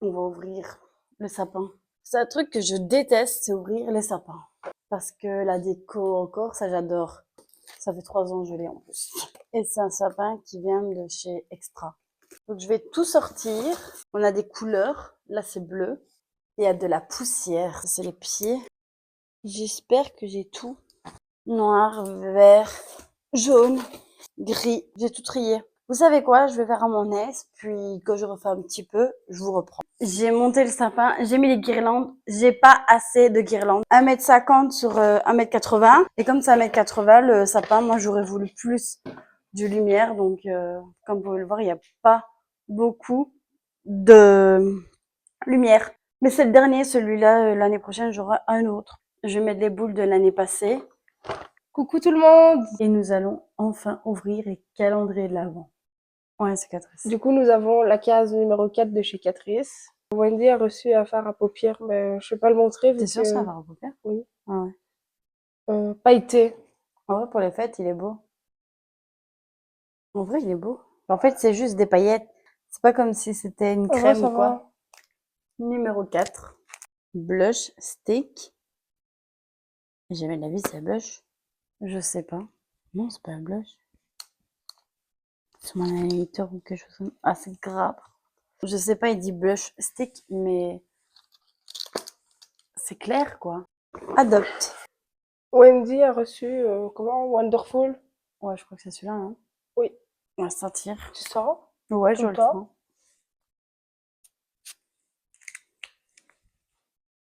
On va ouvrir le sapin. C'est un truc que je déteste, c'est ouvrir les sapins. Parce que la déco encore, ça j'adore. Ça fait 3 ans que je l'ai en plus. Et c'est un sapin qui vient de chez Extra. Donc je vais tout sortir. On a des couleurs. Là c'est bleu. Il y a de la poussière. C'est les pieds. J'espère que j'ai tout. Noir, vert, jaune, gris. J'ai tout trié. Vous savez quoi? Je vais faire à mon aise. Puis quand je refais un petit peu, je vous reprends. J'ai monté le sapin. J'ai mis les guirlandes. J'ai pas assez de guirlandes. 1,50 m sur 1,80 m. Et comme c'est 1,80 m, le sapin, moi j'aurais voulu plus de lumière. Donc comme vous pouvez le voir, il n'y a pas beaucoup de lumière. Mais c'est le dernier, celui-là. L'année prochaine, j'aurai un autre. Je vais mettre les boules de l'année passée. Coucou tout le monde! Et nous allons enfin ouvrir les calendriers de l'Avent. Ouais, c'est Catrice. Du coup, nous avons la case numéro 4 de chez Catrice. Wendy a reçu un fard à paupières, mais je vais pas le montrer vu T'es sûr que ça que... va repousser? Oui. Ah ouais. Pailleté. En vrai, pour les fêtes, il est beau. En vrai, il est beau. En fait, c'est juste des paillettes. C'est pas comme si c'était une En vrai, crème ça ou quoi. va. Numéro 4. Blush stick. Jamais de la vie, c'est un blush. Je sais pas. Non, c'est pas un blush. C'est mon animateur ou quelque chose comme ça. Ah, c'est grave. Je sais pas, il dit blush stick, mais c'est clair, quoi. Adopt. Wendy a reçu, comment? Wonderful. Ouais, je crois que c'est celui-là, hein. Oui. On va sentir. Tu sens? Ouais, je Comme le toi? sens.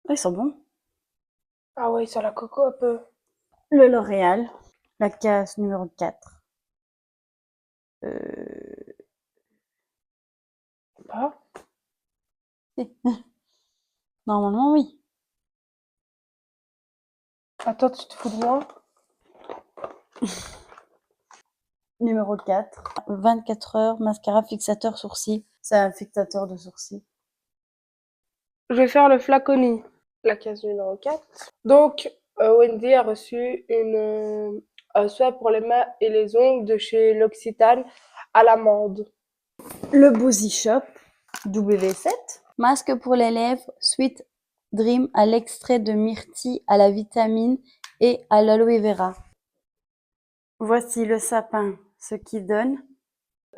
Ouais, ils sont bons. Ah ouais, il sent la coco un peu. Le L'Oréal. La case numéro 4. Euh... Pas? Normalement, oui. Attends, tu te fous de moi? Numéro 4. 24 heures, mascara fixateur sourcil. C'est un fixateur de sourcil. Je vais faire le flaconi. La case numéro 4. Donc, Wendy a reçu un soin pour les mains et les ongles de chez L'Occitane à l'amande. Le Boozy Shop. W7. Masque pour les lèvres. Sweet Dream à l'extrait de myrtille, à la vitamine et à l'aloe vera. Voici le sapin, ce qui donne.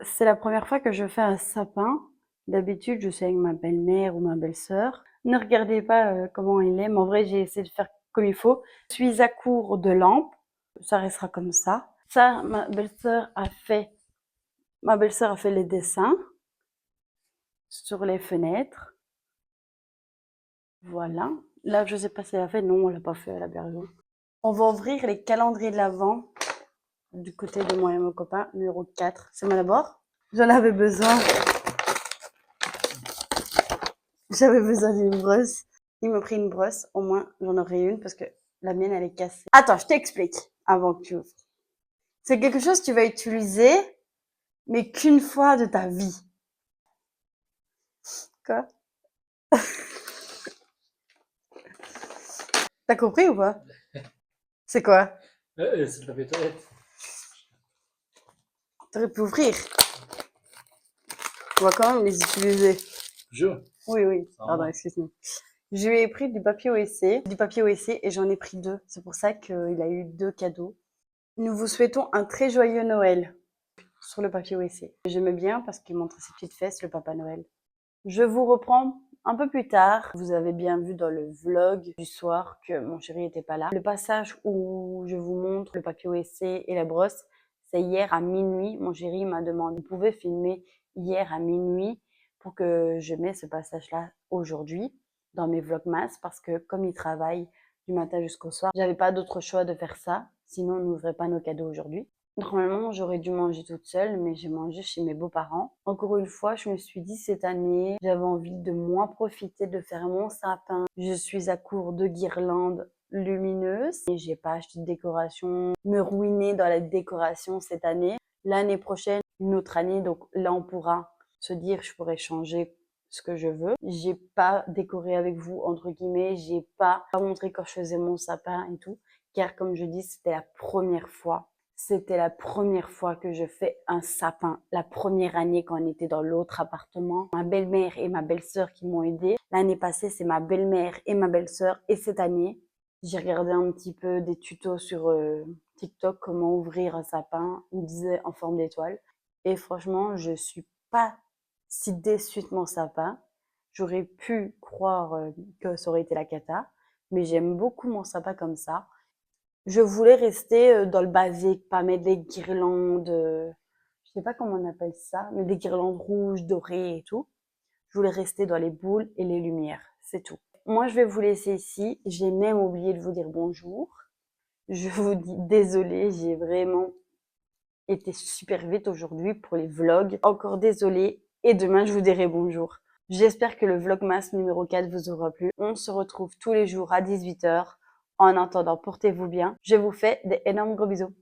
C'est la première fois que je fais un sapin. D'habitude, je suis avec ma belle-mère ou ma belle-sœur. Ne regardez pas comment il est, mais en vrai, j'ai essayé de faire comme il faut. Je suis à court de lampes. Ça restera comme ça. Ça, ma belle-sœur a fait les dessins sur les fenêtres. Voilà. Là, je sais pas si elle a fait. Non, elle l'a pas fait, elle a bien raison. On va ouvrir les calendriers de l'Avent du côté de moi et mon copain, numéro 4. C'est moi d'abord. J'en avais besoin. J'avais besoin d'une brosse. Il m'a pris une brosse. Au moins, j'en aurai une parce que la mienne, elle est cassée. Attends, je t'explique avant que tu ouvres. C'est quelque chose que tu vas utiliser, mais qu'une fois de ta vie. Quoi? T'as compris ou pas? C'est quoi? C'est le papier toilette. T'aurais pu ouvrir. On va quand même les utiliser. Toujours. Oui, oui. Ça Pardon, va. excuse-moi. Je lui ai pris du papier OEC et j'en ai pris 2. C'est pour ça qu'il a eu 2 cadeaux. Nous vous souhaitons un très joyeux Noël sur le papier OEC. J'aimais bien parce qu'il montrait ses petites fesses, le Papa Noël. Je vous reprends un peu plus tard. Vous avez bien vu dans le vlog du soir que mon chéri était pas là. Le passage où je vous montre le papier OEC et la brosse, c'est hier à minuit. Mon chéri m'a demandé, vous pouvez filmer hier à minuit pour que je mette ce passage-là aujourd'hui dans mes vlogmas parce que comme il travaille du matin jusqu'au soir, j'avais pas d'autre choix de faire ça. Sinon, on n'ouvrait pas nos cadeaux aujourd'hui. Normalement, j'aurais dû manger toute seule, mais j'ai mangé chez mes beaux-parents. Encore une fois, je me suis dit cette année, j'avais envie de moins profiter de faire mon sapin. Je suis à court de guirlandes lumineuses et j'ai pas acheté de décoration, me ruiner dans la décoration cette année. L'année prochaine, une autre année, donc là on pourra se dire, je pourrais changer ce que je veux. J'ai pas décoré avec vous, entre guillemets, j'ai pas montré quand je faisais mon sapin et tout, car comme je dis, c'était la première fois. C'était la première fois que je fais un sapin. La première année quand on était dans l'autre appartement. Ma belle-mère et ma belle-sœur qui m'ont aidée. L'année passée, c'est ma belle-mère et ma belle-sœur. Et cette année, j'ai regardé un petit peu des tutos sur TikTok, comment ouvrir un sapin. Ils me disaient en forme d'étoile. Et franchement, je suis pas si déçue de mon sapin. J'aurais pu croire que ça aurait été la cata. Mais j'aime beaucoup mon sapin comme ça. Je voulais rester dans le basique, pas mettre des guirlandes, je sais pas comment on appelle ça, mais des guirlandes rouges, dorées et tout. Je voulais rester dans les boules et les lumières, c'est tout. Moi, je vais vous laisser ici. J'ai même oublié de vous dire bonjour. Je vous dis désolée, j'ai vraiment été super vite aujourd'hui pour les vlogs. Encore désolée et demain, je vous dirai bonjour. J'espère que le vlogmas numéro 4 vous aura plu. On se retrouve tous les jours à 18 h. En attendant, portez-vous bien. Je vous fais des énormes gros bisous.